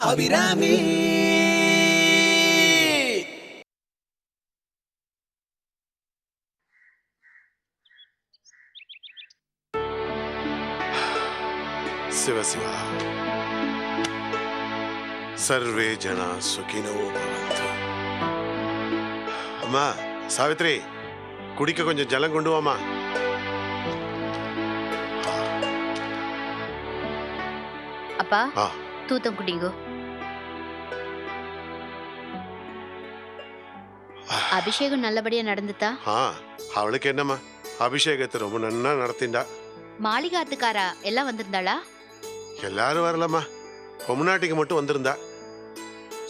அபிராமி. சிவ Siva. Survey ஜனா சுகினோ பவந்து. அம்மா சாவித்ரி, குடிக்க கொஞ்சம் ஜலம் கொண்டு வாமா. அப்பா ஆ, தூத்தம் குடிங்கோ. அபிஷேகம் நல்லபடியா நடந்துதா? ஆ, அவளுக்கு என்னம்மா, அபிஷேகத்தை ரொம்ப நன்னா நடத்திண்டா. மாளிகாத்துக்காரா எல்லாம் வந்திருந்தாளா? எல்லாரும் வரலம்மா, பொம்னாட்டிக்கு மட்டும் வந்திருந்தா.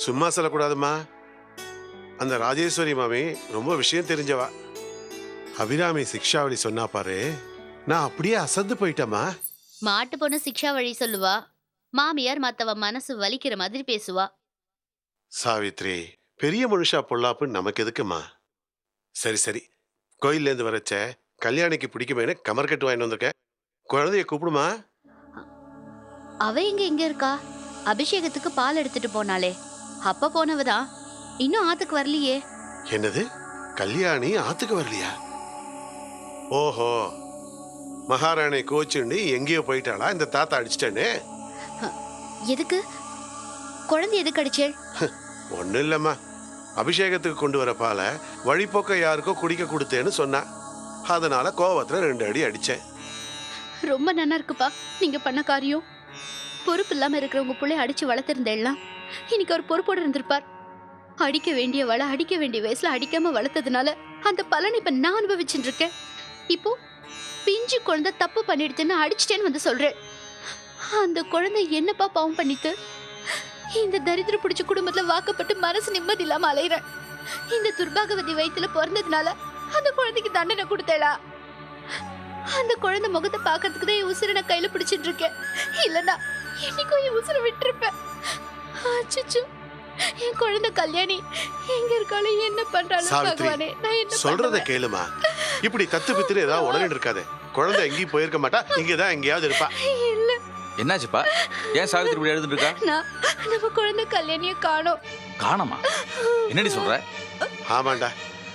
சும்மா சொல்லக்கூடாதும்மா, அந்த ராஜேஸ்வரி மாமி ரொம்ப விஷயம் தெரிஞ்சவா. அபிராமி சிக்ஷாவளி சொன்னா பாரு, நான் அப்படியே அசந்து போயிட்டேம்மா. மாட்டு பொண்ணு சிக்ஷா வழி சொல்லுவா, மாமியார் மத்தவ மனசு வலிக்கிற மாதிரி பேசுவா. சாவித்ரி, பெரிய மனுஷா பொல்லாப்பு நமக்கு எதுக்குமா? சரி சரி, கோயில்லேருந்து வரச்ச கல்யாணிக்கு பிடிக்குமேனு கமர்கட்டு வாங்கிட்டு வந்திருக்கேன். குழந்தைய கூப்பிடுமா. அவ எங்க இருக்கா? அபிஷேகத்துக்கு பால் எடுத்துட்டு போனாளே, அப்ப போனவதான் இன்னும் ஆத்துக்கு வரலையே. என்னது, கல்யாணி ஆத்துக்கு வரலையா? ஓஹோ, மகாராணி கோச்சுண்டு எங்கேயோ போயிட்டாளா? இந்த தாத்தா அடிச்சிட்டேன்னு. எதுக்கு? குழந்தை எதுக்கு அடிச்சேள்? ஒன்றும் இல்லைம்மா, அபிஷேகத்துக்கு கொண்டு வர பாலை வழிபோக்க யாருக்கோ குடிக்க கொடுத்தேன்னு சொன்னா. அதனால கோவத்துல 2 அடி அடிச்சேன். ரொம்ப நல்லா இருக்குப்பா நீங்க பண்ண காரியம். பொறுப்பு இல்லாம இருக்கிறவங்க பிள்ளை அடிச்சு வளர்த்திருந்தேலாம் இன்னைக்கு அவர் பொறுப்போடு இருந்திருப்பார். அடிக்க வேண்டிய வள அடிக்க வேண்டிய வயசுல அடிக்காம வளர்த்ததுனால அந்த பலன் இப்ப நான் அனுபவிச்சுட்டு இருக்கேன். இப்போ பிஞ்சு குழந்தை தப்பு பண்ணிடுதுன்னு அடிச்சிட்டேன்னு வந்து சொல்றேன். அந்த குழந்தை என்னப்பா பாவம் பண்ணிட்டு இந்த தரித்திர பிடிச்ச குடும்பத்துல வாக்கப்பட்டு மனசு நிம்மதி இல்லாம அலையிறேன். இந்த துர்பாகவதி வயித்துல பிறந்ததுனால அந்த குழந்தைக்கு தண்டனை கொடுத்தேளா? அந்த குழந்தை முகத்தை பாக்கிறதுக்கு தான் என் உசுரை நான் கையில பிடிச்சிட்டு இருக்கேன். இல்லனா என்னைக்கும் என் உசுரை விட்டுருப்பேன். அச்சச்சோ, என் குழந்தை கல்யாணி எங்க இருக்காளோ என்ன பண்றாளோ சாவித்ரி, பகவானே, நான் என்ன சொல்றத சொல்றத கேளுமா. இப்படி தத்து பித்துன்னு ஏதாவது உடனே இருக்காது. குழந்தை எங்கேயும் போயிருக்க மாட்டா, இங்கதான் எங்கேயாவது இருப்பா. இல்ல. என்னாச்சுப்பா? ஏன் சாவித்திரி இப்படி எழுதிட்டு இருக்கா? நான் நம்ம குழந்தை கல்யாணிய காணோம். காணமா? என்னடி சொல்ற? ஆமாண்டா,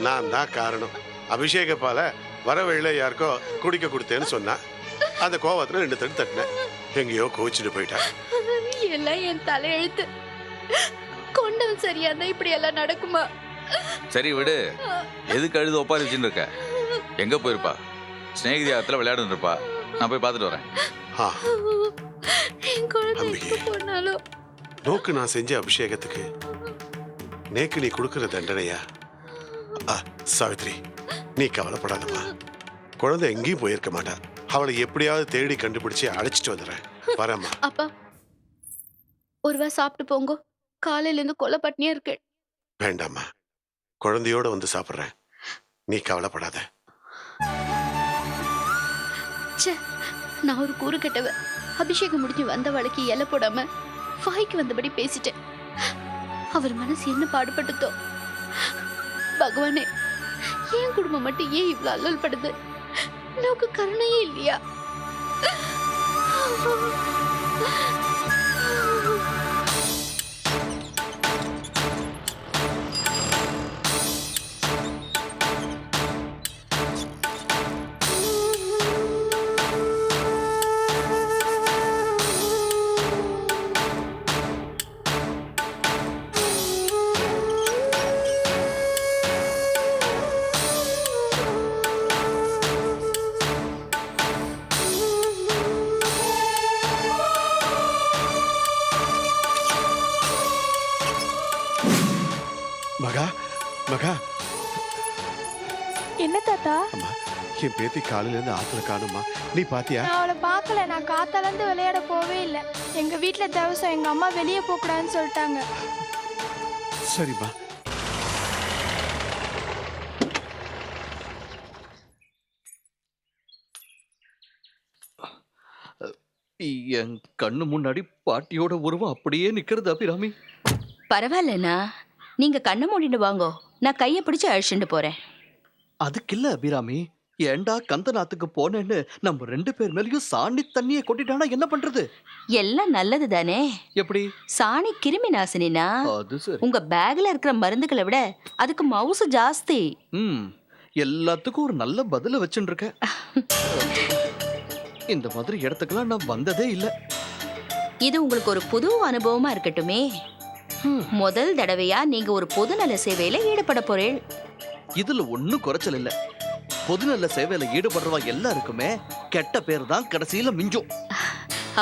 நான் தான் காரணம். அபிஷேக பாலை வர வழியில யாருக்கோ குடிக்க கொடுத்தேன்னு சொன்னா. அந்த கோவத்துல 2 தட்டு தட்டினேன், எங்கேயோ கோச்சிட்டு போயிட்டா. எல்லாம் என் தலையெழுத்து. கொண்டவன் சரியா இருந்தா இப்படி எல்லாம் நடக்குமா? சரி விடு, எதுக்கு அழுது ஒப்பாரி வச்சுட்டு இருக்க? எங்க போயிருப்பா? ஸ்நேகிதி ஆத்துல விளையாடுன்னு இருப்பா. நான் போய் பார்த்துட்டு வரேன். ஆ, என் குழந்தை அம்பிகை. எங்க போனாலும் நோக்கு நான் செஞ்ச அபிஷேகத்துக்கு நேக்கு நீ கொடுக்கிற தண்டனையா? சாவித்ரி, நீ கவலைப்படாதம்மா. குழந்தை எங்கேயும் போயிருக்க மாட்டா. அவளை எப்படியாவது தேடி கண்டுபிடிச்சு அழைச்சிட்டு வந்துடுறேன். வரேம்மா. அப்பா ஒருவா சாப்பிட்டு போங்க. காலையில இருந்து கொலை பட்னியா இருக்கு. வேண்டாம்மா, குழந்தையோட வந்து சாப்பிட்றேன். நீ கவலைப்படாத. ச்சே, நான் ஒரு கூறு கெட்டவ. அபிஷேகம் முடிஞ்சு வந்த வழக்கு இலை போடாம வாய்க்கு வந்தபடி பேசிட்டேன். அவர் மனசு என்ன பாடுபட்டுதோ. பகவானே, என் குடும்பம் மட்டும் ஏன் இவ்வளவு அல்லல் படுது? நமக்கு கருணையே இல்லையா? மகா, மகா. என்ன தாத்தா? அம்மா, என் பேத்தி காலையில இருந்து ஆத்துல காணுமா? நீ பாத்தியா? நான் அவளை பார்க்கல. நான் காத்தாலேருந்து விளையாட போவே இல்லை. எங்க வீட்டுல தவசம் எங்க அம்மா வெளியே போக கூடாதுன்னு சொல்லிட்டாங்க. சரிம்மா. என் கண்ணு முன்னாடி பாட்டியோட உருவம் அப்படியே நிக்கிறது அபிராமி. பரவாயில்லண்ணா, நீங்க கண்ணை மூடிட்டு வாங்கோ, நான் கையை பிடிச்சு அழிச்சுட்டு போறேன். அதுக்கு இல்ல அபிராமி, ஏண்டா கந்தநாத்துக்கு போனேன்னு நம்ம 2 பேர் மேலயும் சாணி தண்ணியை கொட்டிட்டானா என்ன பண்றது? எல்லாம் நல்லது தானே. எப்படி? சாணி கிருமி நாசினினா அது சரி. உங்க பேக்ல இருக்கிற மருந்துகளை விட அதுக்கு மவுசு ஜாஸ்தி. எல்லாத்துக்கும் ஒரு நல்ல பதில வச்சுட்டு இருக்க. இந்த மாதிரி இடத்துக்கெல்லாம் நான் வந்ததே இல்ல. இது உங்களுக்கு ஒரு புது அனுபவமா இருக்கட்டுமே. முதல் தடவையா நீங்க ஒரு பொதுநல சேவையில ஈடுபட போறீள். இதுல ஒண்ணும் குறைச்சல் இல்ல. பொதுநல சேவையில ஈடுபடுறவா எல்லாருக்குமே கெட்ட பேர் தான் கடைசியில மிஞ்சும்.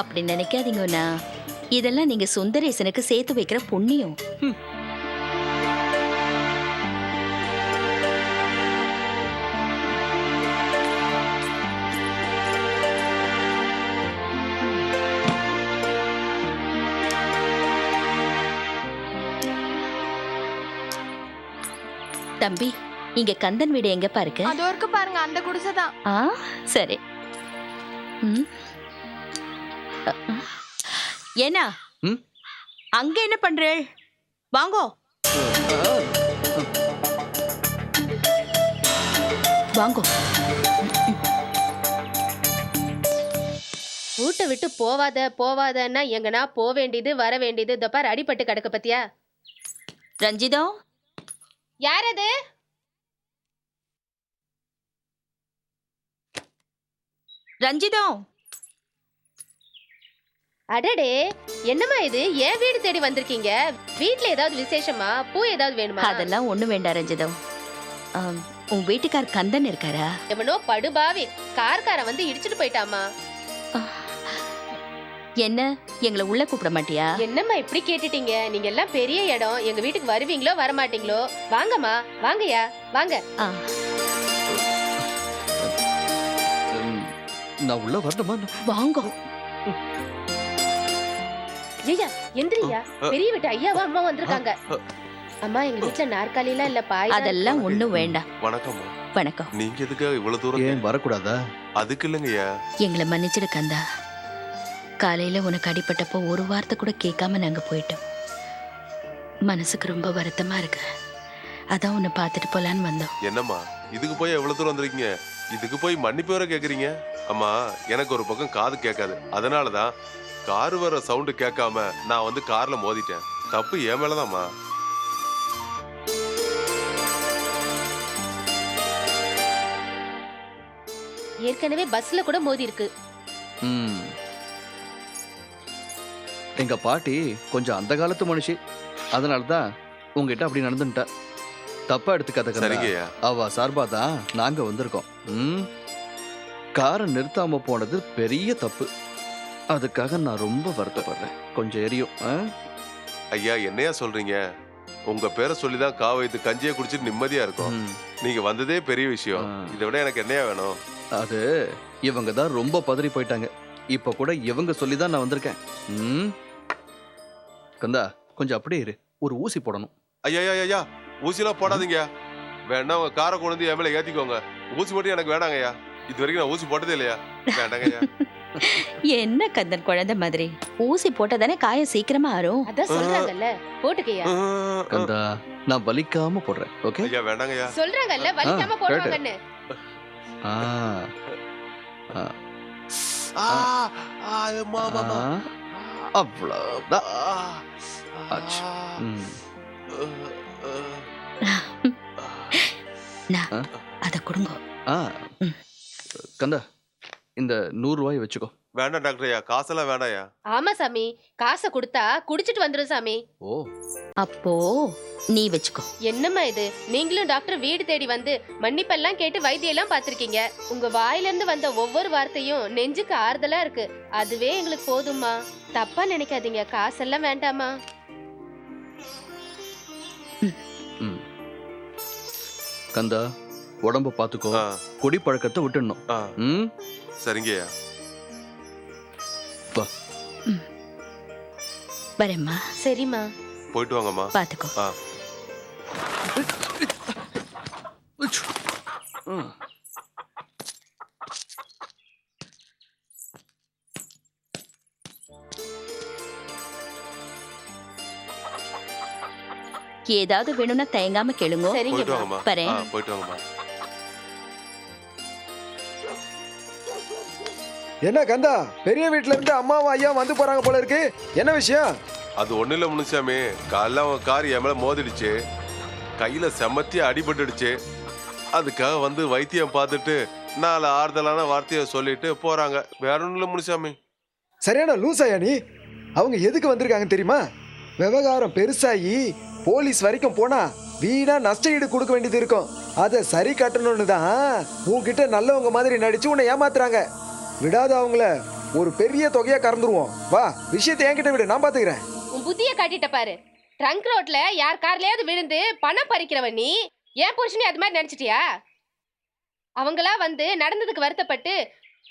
அப்படி நினைக்காதீங்கண்ணா. இதெல்லாம் நீங்க சுந்தரேசனுக்கு சேர்த்து வைக்கிற புண்ணியம். தம்பி, இங்க கந்தன் வீடு எங்கப்பா இருக்கு? அதோ இருக்கு பாருங்க, அந்த குடிசை தான். ஆ, சரி. ஏன்னா அங்க என்ன பண்றேள்? வாங்கோ வாங்கோ. வீட்டை விட்டு போவாதன்னா எங்கனா போக வேண்டியது வர வேண்டியது. இந்த பாரு அடிபட்டு கிடக்க பத்தியா? ரஞ்சிதம், யார் அது? ரஞ்சிதம். அடடே, என்னம்மா இது? ஏன் வீடு தேடி வந்திருக்கீங்க? வீட்ல ஏதாவது விசேஷமா? பூ ஏதாவது வேணுமா? அதெல்லாம் ஒண்ணு வேண்டாம் ரஞ்சிதம். உன் வீட்டுக்கார் கந்தன் இருக்காரா? எவனோ படுபாவி கார்கார வந்து இடிச்சிட்டு போயிட்டாமா. என்ன, எங்களை உள்ள கூப்பிட மாட்டியா? என்னம்மா இப்படி கேட்டுட்டீங்க? நீங்க எல்லாம் பெரிய இடம், எங்க வீட்டுக்கு வருவீங்களோ வரமாட்டீங்களோ? வாங்கம்மா, வாங்கயா, வாங்க. நான் உள்ள வரணுமா? வாங்கோ. ஐயா, எந்திரியா. பெரிய வீட்டு ஐயாவா அம்மா வந்திருக்காங்க. அம்மா, எங்க வீட்டுல நாற்காலி எல்லாம் இல்ல, பாய். அதெல்லாம் ஒண்ணும் வேண்டாம். வணக்கம். வணக்கம். நீங்க எதுக்கு இவ்வளவு தூரம்? ஏன் வரக்கூடாதா? அதுக்கு இல்லைங்கய்யா. எங்களை மன்னிச்சிடு கந்தா. காலையில உனக்கு அடிபட்டப்போ ஒரு வார்த்தை கூட கேட்காம நாங்க போயிட்டோம். மனசுக்கு ரொம்ப வருத்தமா இருக்கு. அதான் உன்னை பார்த்துட்டு போலான்னு வந்தோம். என்னம்மா இதுக்கு போய் எவ்வளவு தூரம் வந்திருக்கீங்க? இதுக்கு போய் மன்னிப்பு வேற கேக்குறீங்க? அம்மா, எனக்கு ஒரு பக்கம் காது கேட்காது. அதனாலதான் கார் வர சவுண்டு கேட்காம நான் வந்து கார்ல மோதிட்டேன். தப்பு என் மேலதான்மா. ஏற்கனவே பஸ்ல கூட மோதி இருக்கு. எங்க பாட்டி கொஞ்சம் அந்த காலத்து மனுஷி. அதனாலதான் உங்ககிட்ட அப்படி நடந்துட்டா. தப்பா எடுத்துக்காத. சரிங்கய்யா. அவ சார்பா தான் நாங்க வந்திருக்கோம். காரை நிறுத்தாம போனது பெரிய தப்பு. அதுக்காக நான் ரொம்ப வருத்தப்படுறேன். கொஞ்சம் எரியும். ஐயா, என்னையா சொல்றீங்க? உங்க பேரை சொல்லிதான் காவைத்து கஞ்சியை குடிச்சிட்டு நிம்மதியா இருக்கும். நீங்க வந்ததே பெரிய விஷயம். இதை விட எனக்கு என்னையா வேணும்? அது இவங்க தான் ரொம்ப பதறி போயிட்டாங்க. இப்ப கூட இவங்க சொல்லிதான் நான் வந்திருக்கேன். கந்தா, கொஞ்சம் அப்படியே இரு. ஒரு ஊசி போடணும். ஐயா ஐயா, ஊசிலாம் போடாதீங்க. வேணா உங்க காரை கொண்டு வந்து என் மேல ஏத்திக்கோங்க. ஊசி மட்டும் எனக்கு வேணாங்கய்யா. இது வரைக்கும் நான் ஊசி போட்டதே இல்லையா. வேண்டாங்கய்யா. என்ன கந்தன் குழந்தை மாதிரி? ஊசி போட்டதானே காயம் சீக்கிரமா ஆறும். அதான் சொல்றாங்கல்ல, போட்டுக்கையா. கந்தா, நான் வலிக்காம போடுறேன். ஓகே? ஐயா வேண்டாங்கய்யா. சொல்றாங்கல்ல வலிக்காம போடுவாங்கன்னு. அவ்வளவுதான். ஆச்சு. அத கொடுங்க. கந்தா, இந்த 100 ரூபாய் வச்சுக்கோ. வேண்டாம் டாக்டர் ஐயா, காசெல்லாம் வேண்டாயா. ஆமா சாமி, காசை கொடுத்தா குடிச்சிட்டு வந்துரும் சாமி. ஓ, அப்போ நீ வச்சுக்கோ. என்னம்மா இது? நீங்களும் டாக்டர் வீடு தேடி வந்து மன்னிப்பெல்லாம் கேட்டு வைத்தியம் எல்லாம் பாத்திருக்கீங்க. உங்க வாயில இருந்து வந்த ஒவ்வொரு வார்த்தையும் நெஞ்சுக்கு ஆறுதலா இருக்கு. அதுவே எங்களுக்கு போதும்மா. தப்பா நினைக்காதீங்க, காசெல்லாம் வேண்டாமா. கந்தா, உடம்ப பாத்துக்கோ. குடி பழக்கத்தை விட்டுடணும். சரிங்கய்யா. வரேம்மா. சரிம்மா, போயிட்டு வாங்கம்மா. பாத்துக்கோ. ஏதாவது வேணும்னா தயங்காம கேளுங்க. போயிட்டு சரிங்கம்மா. வாங்கம்மா. வரேன். போயிட்டு வாங்கம்மா. என்ன கந்தா, பெரிய வீட்ல இருந்து அம்மாவும் ஐயாவும் வந்து போறாங்க போல இருக்கு. என்ன விஷயம்? அது ஒண்ணு இல்ல முனுசாமி, காலைல அவன் கார் என் மேல மோதிடுச்சு, கையில செமத்தியா அடிபட்டுடுச்சு. அதுக்காக வந்து வைத்தியம் பார்த்துட்டு 4 ஆறுதலான வார்த்தையை சொல்லிட்டு போறாங்க. வேற ஒண்ணும் இல்ல முனுசாமி. சரியான லூசாயா நீ? அவங்க எதுக்கு வந்திருக்காங்க தெரியுமா? விவகாரம் பெருசாகி போலீஸ் வரைக்கும் போனா வீணா நஷ்ட ஈடு கொடுக்க வேண்டியது இருக்கும். அதை சரி கட்டணும்னு தான் உன்கிட்ட நல்லவங்க மாதிரி நடிச்சு உன்னை ஏமாத்துறாங்க. விடாத அவங்கள ஒரு பெரிய தொகையா கறந்துருவோம். வா, விஷயத்தை என்கிட்ட விடு, நான் பாத்துக்கிறேன். உன் புத்திய காட்டிட்ட பாரு. ட்ரங்க் ரோட்ல யார் கார்லயாவது விழுந்து பணம் பறிக்கிறவன் நீ ஏன் புருஷனே அது மாதிரி நினைச்சிட்டியா? அவங்களா வந்து நடந்ததுக்கு வருத்தப்பட்டு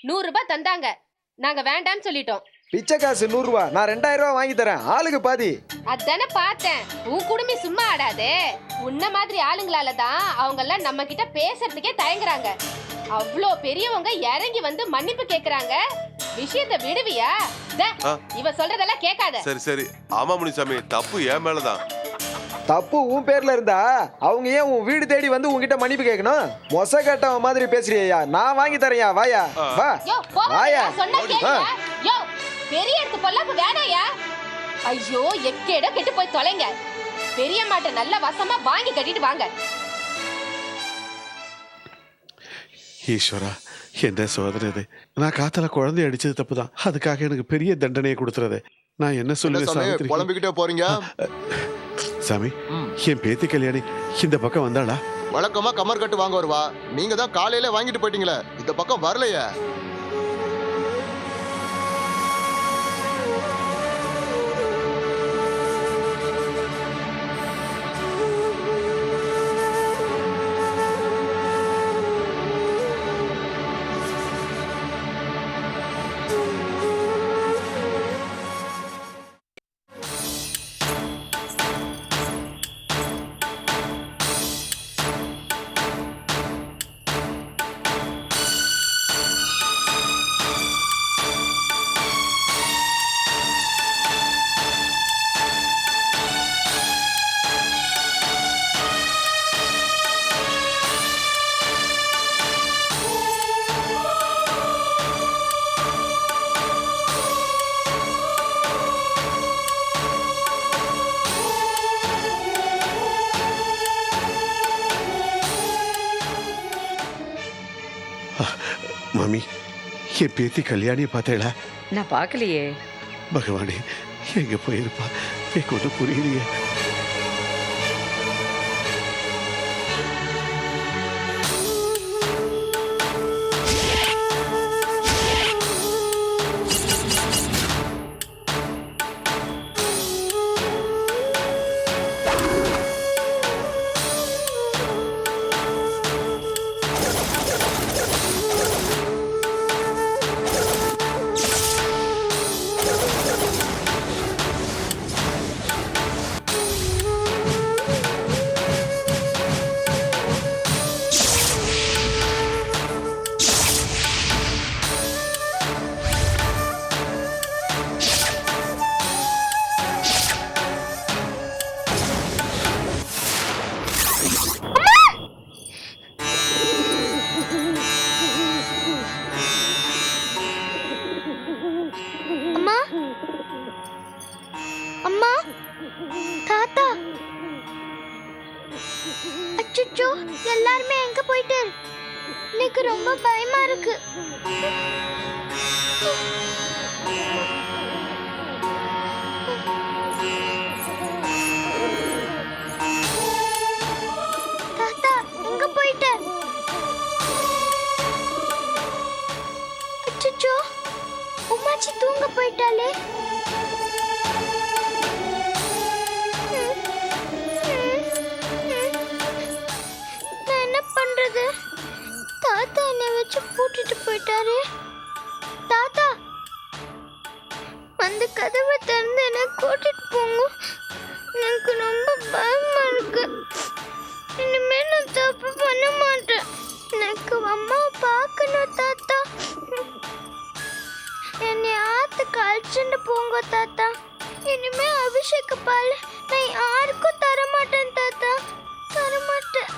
100 ரூபாய் தந்தாங்க, நாங்க வேண்டாம்னு சொல்லிட்டோம். பிச்சை காசு 100 ரூபா, நான் 2000 ரூபா வாங்கி தரேன், ஆளுக்கு பாதி. அதானே பார்த்தேன். உன் குடுமி சும்மா ஆடாதே. உன்ன மாதிரி ஆளுங்களால தான் அவங்க எல்லாம் நம்ம கிட்ட பேசுறதுக்கே தயங்குறாங்க. அவ்வளோ பெரியவங்க இறங்கி வந்து மன்னிப்பு கேக்குறாங்க. விஷயத்தை விடுவியா? இவ சொல்றதெல்லாம் கேட்காத. சரி சரி, ஆமா முனுசாமி, தப்பு என் மேலதான். தப்பு உன் பேர்ல இருந்தா அவங்க ஏன் உன் வீடு தேடி வந்து உன்கிட்ட மன்னிப்பு கேட்கணும்? மொச கட்டவன் மாதிரி பேசுறியா? நான் வாங்கி தரையா, வாயா வா. யோ வாயா. சொன்னா கேளியா? யோ பெரிய இடத்து பொல்லாப்பு வேணாயா? ஐயோ எக்கேடோ கெட்டு போய் தொலைங்க. பெரிய மாட்டை நல்ல வசமா வாங்கி கட்டிட்டு வாங்க. ஈஸ்வரா, என்ன சோதனை இது? நான் காத்தல குழந்தை அடிச்சது தப்புதான். அதுக்காக எனக்கு பெரிய தண்டனையை கொடுத்துறது. நான் என்ன சொல்லுவேன் சாவித்திரி? புலம்பிக்கிட்டே போறீங்க சாமி. என் பேத்தி கல்யாணி இந்த பக்கம் வந்தாளா? வழக்கமா கமர் கட்டு வாங்க வருவா. நீங்க தான் காலையில வாங்கிட்டு போயிட்டீங்களே, இந்த பக்கம் வரலையே. மாமி, என் பேத்தி கல்யாணியை பார்த்தேடா? நான் பார்க்கலையே. பகவானே, எங்க போயிருப்பா? எனக்கு ஒன்றும் புரியலையே. அம்மா, தாத்தா, அச்சச்சோ, எல்லாருமே எங்க போயிட்டு? எனக்கு ரொம்ப பயமா இருக்கு. தாத்தா, எங்க போயிட்டு? அச்சச்சோ, உமாச்சி தூங்க போயிட்டாலே. தாத்தா என்னை வச்சு பூட்டிட்டு போயிட்டாரு. தாத்தா, அந்த கதவை திறந்து என்ன கூட்டிட்டு போங்க. எனக்கு ரொம்ப பயமா இருக்கு. இனிமே நான் தப்பு பண்ண மாட்டேன். எனக்கு அம்மாவை பார்க்கணும் தாத்தா. என்னை ஆத்துக்கு அழைச்சிட்டு போங்க தாத்தா. இனிமே அபிஷேக பால் நான் யாருக்கும் தரமாட்டேன் தாத்தா, தரமாட்டேன்.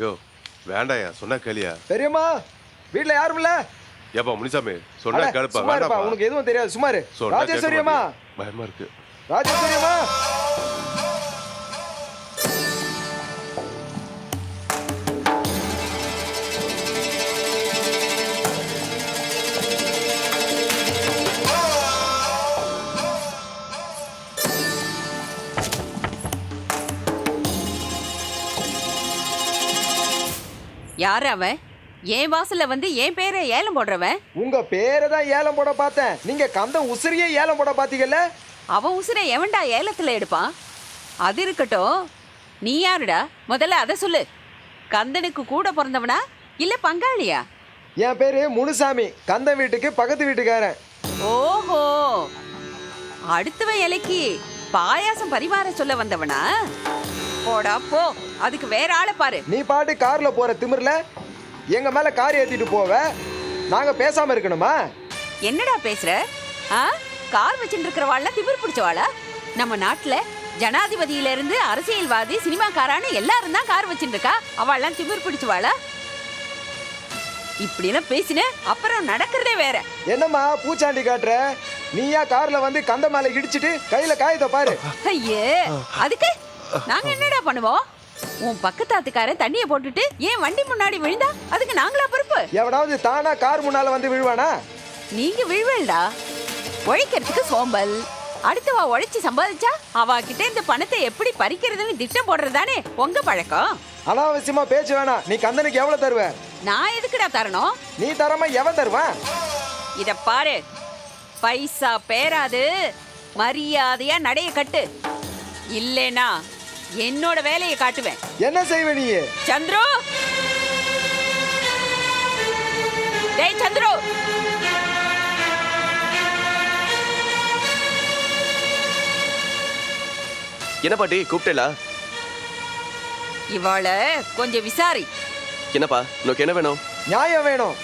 யோ வேண்டாயா சொன்னா கேளியா பெரியம்மா வீட்ல யாரும் இல்ல? ஏப்பா முனிசாமி சொன்னா கேளுப்பா சும்மா இருப்பா, வேண்டாப்பா உனக்கு எதுவும் தெரியாது சும்மா இரு. சொன்னா கேட்க ராஜேஸ்வரி அம்மா, மாட்டியா? பயமா இருக்கு. ராஜேஸ்வரி அம்மா. யாரு அவன்? என் வாசல்ல வந்து என் பேரை ஏலம் போடுறவன். உங்க பேரை தான் ஏலம் போட பார்த்தேன். நீங்க கந்த உசிரியே ஏலம் போட பாத்தீங்கல்ல? அவன் உசுரை எவன்டா ஏலத்துல எடுப்பான்? அது இருக்கட்டும், நீ யாருடா? முதல்ல அதை சொல்லு. கந்தனுக்கு கூட பிறந்தவனா இல்ல பங்காளியா? என் பேரு முனுசாமி, கந்த வீட்டுக்கு பக்கத்து வீட்டுக்காரன். ஓஹோ, அடுத்தவன் இலைக்கு பாயாசம் பரிமாற சொல்ல வந்தவனா? போடா போ, அதுக்கு வேற ஆளை பாரு. நீ பாட்டு கார்ல போற திமிர்ல எங்க மேல கார் ஏத்திட்டு போவ, நாங்க பேசாம இருக்கணுமா? என்னடா பேசுற? கார் வச்சுட்டு இருக்கிறவாள்ல திமிர் பிடிச்சவாளா? நம்ம நாட்டுல ஜனாதிபதியில இருந்து அரசியல்வாதி சினிமாக்காரான்னு எல்லாரும் தான் கார் வச்சுட்டு இருக்கா. அவள்லாம் திமிர் பிடிச்சவாளா? இப்படிலாம் பேசின அப்புறம் நடக்கிறதே வேற. என்னம்மா பூச்சாண்டி காட்டுற? நீயா கார்ல வந்து கந்த மேல இடிச்சிட்டு கையில காயத்தை பாரு. ஐயே, அதுக்கு நாங்க என்னடா பண்ணுவோம்? உன் பக்கத்தாத்துக்கார தண்ணியை போட்டுட்டு ஏன் வண்டி முன்னாடி விழுந்தா அதுக்கு நாங்களா பொறுப்பு? எவனாவது தானா கார் முன்னால வந்து விழுவானா? நீங்க விழுவல்டா. உழைக்கிறதுக்கு சோம்பல். அடுத்தவா உழைச்சி சம்பாதிச்சா அவ கிட்ட இந்த பணத்தை எப்படி பறிக்கிறதுன்னு திட்டம் போடுறதானே உங்க பழக்கம். அனாவசியமா பேச்சு வேணாம். நீ கந்தனுக்கு எவ்வளவு தருவ? நான் எதுக்குடா தரணும்? நீ தரமா எவன் தருவான்? இத பாரு, பைசா பேராது, மரியாதையா நடைய கட்டு. இல்லேனா என்னோட வேலையை காட்டுவேன். என்ன செய்வ நீ? சந்துரு, டேய் சந்துரு, என்ன பாட்டி கூப்பிட்டேலா? இவாளை கொஞ்சம் விசாரி. என்னப்பா உனக்கு என்ன வேணும்? நியாயம் வேணும்.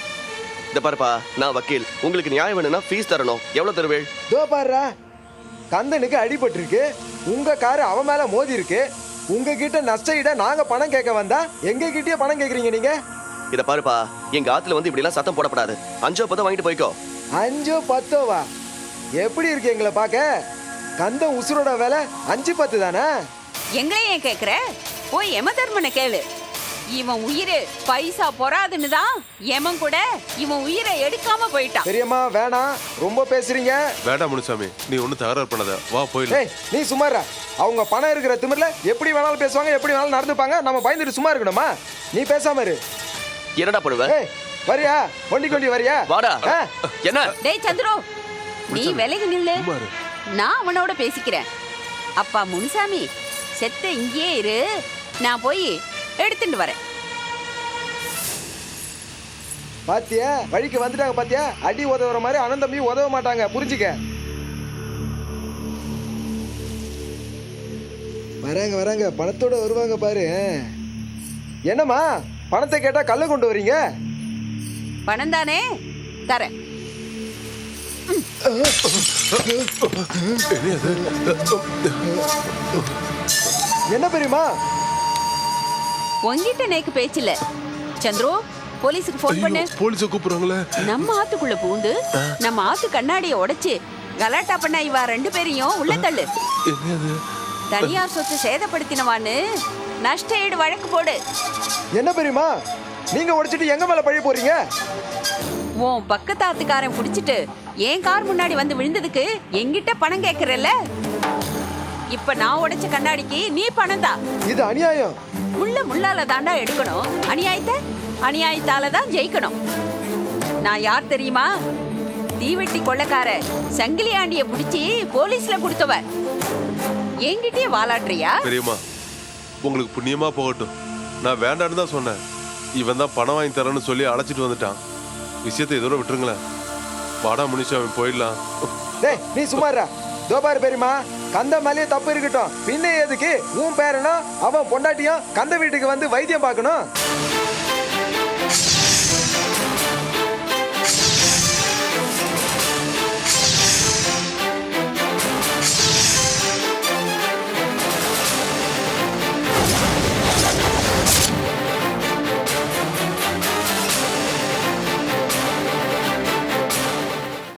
இந்த பாருப்பா, நான் வக்கீல். உங்களுக்கு நியாயம் வேணும்னா ஃபீஸ் தரணும். எவ்வளவு தருவேள்? தோ பாருடா, கந்தனுக்கு அடிபட்டு இருக்கு. உங்க காரு அவன் மேல மோதி இருக்கு. உங்ககிட்ட நஷ்ட நாங்க பணம் கேட்க வந்தா எங்க கிட்டயே பணம் கேக்குறீங்க நீங்க? இத பாருப்பா, எங்க ஆத்துல வந்து இப்படி எல்லாம் சத்தம் போடப்படாது. 5-10 வாங்கிட்டு போய்க்கோ. 5-10வா? எப்படி இருக்கு எங்களை பாக்க? கந்த உசுரோட விலை 5-10 தானே? எங்களையும் கேக்குற? போய் யம தர்மனை கேளு. இவன் உயிர் பைசா பொறாதுன்னு தான் யமன் கூட இவன் உயிரை எடுக்காம போயிட்டான். பெரியம்மா வேணாம், ரொம்ப பேசுறீங்க. வேண்டாம் முனிசாமி, நீ ஒன்னும் தகராறு பண்ணாத, வா போயிடலாம். ஏய் நீ சும்மாரா. அவங்க பணம் இருக்கிற திமிர்ல எப்படி வேணாலும் பேசுவாங்க, எப்படி வேணாலும் நடந்துப்பாங்க. நம்ம பயந்துட்டு சும்மா இருக்கணுமா? நீ பேசாம இரு. என்னடா பண்ணுவ? ஏய் வரியா? கொண்டி வரியா? வாடா. என்ன? டேய் சந்துரு, நீ விலகி நில்லு. நான் அவனோட பேசிக்கிறேன். அப்பா முனுசாமி, செத்த இங்கேயே இரு, நான் போய் எடுத்துட்டு வரேன். பாத்தியா, வழிக்கு வந்துட்டாங்க பாத்தியா? அடி உதவுற மாதிரி அண்ணன் தம்பி உதவ மாட்டாங்க, புரிஞ்சுக்க. வராங்க பணத்தோட வருவாங்க பாரு. என்னம்மா பணத்தை கேட்டா கல்ல கொண்டு வரீங்க? பணம் தானே தரேன். என்ன பெரியமா? உங்ககிட்ட நேக்கு பேச்சில்ல. சந்துரு, போலீஸுக்கு ஃபோன் பண்ணு. போலீஸ கூப்பிடுறாங்களே. நம்ம ஆத்துக்குள்ள பூந்து நம்ம ஆத்து கண்ணாடியை உடைச்சு கலாட்டா பண்ண இவா 2 பேரையும் உள்ள தள்ளு. தனியார் சொத்து சேதப்படுத்தினவான்னு நஷ்ட ஈடு வழக்கு போடு. என்ன பெரியமா, நீங்க உடைச்சிட்டு எங்க மேல பழி போறீங்க? உன் பக்கத்தாத்துக்காரன் புடிச்சிட்டு என் கார் முன்னாடி வந்து விழுந்ததுக்கு என்கிட்ட பணம் கேட்கறல்ல? இப்ப நான் உடைச்ச கண்ணாடிக்கு நீ பணம் தான். இது அநியாயம். முள்ளால தாண்டா எடுக்கணும். அநியாயத்தால தான் ஜெயிக்கணும். நான் யார் தெரியுமா? தீவெட்டி கொள்ளக்கார சங்கிலி ஆண்டிய புடிச்சு போலீஸ்ல கொடுத்தவ. என்கிட்டயே வாலாட்டுறியா? பெரியம்மா, உங்களுக்கு புண்ணியமா போகட்டும். நான் வேண்டான்னு தான் சொன்னேன். இவன் தான் பணம் வாங்கி தரேன்னு சொல்லி அழைச்சிட்டு வந்துட்டான். விஷயத்தை இதோட விட்டுருங்களேன். வாடா முனிசாமி, போயிடலாம். டேய் நீ சும்மாரா. தோபாரு பெரியமா, கந்த மேலேயே தப்பு இருக்கட்டும். பின்ன எதுக்கு உன் பேரனும் அவன் பொண்டாட்டியும் கந்த வீட்டுக்கு வந்து வைத்தியம் பார்க்கணும்?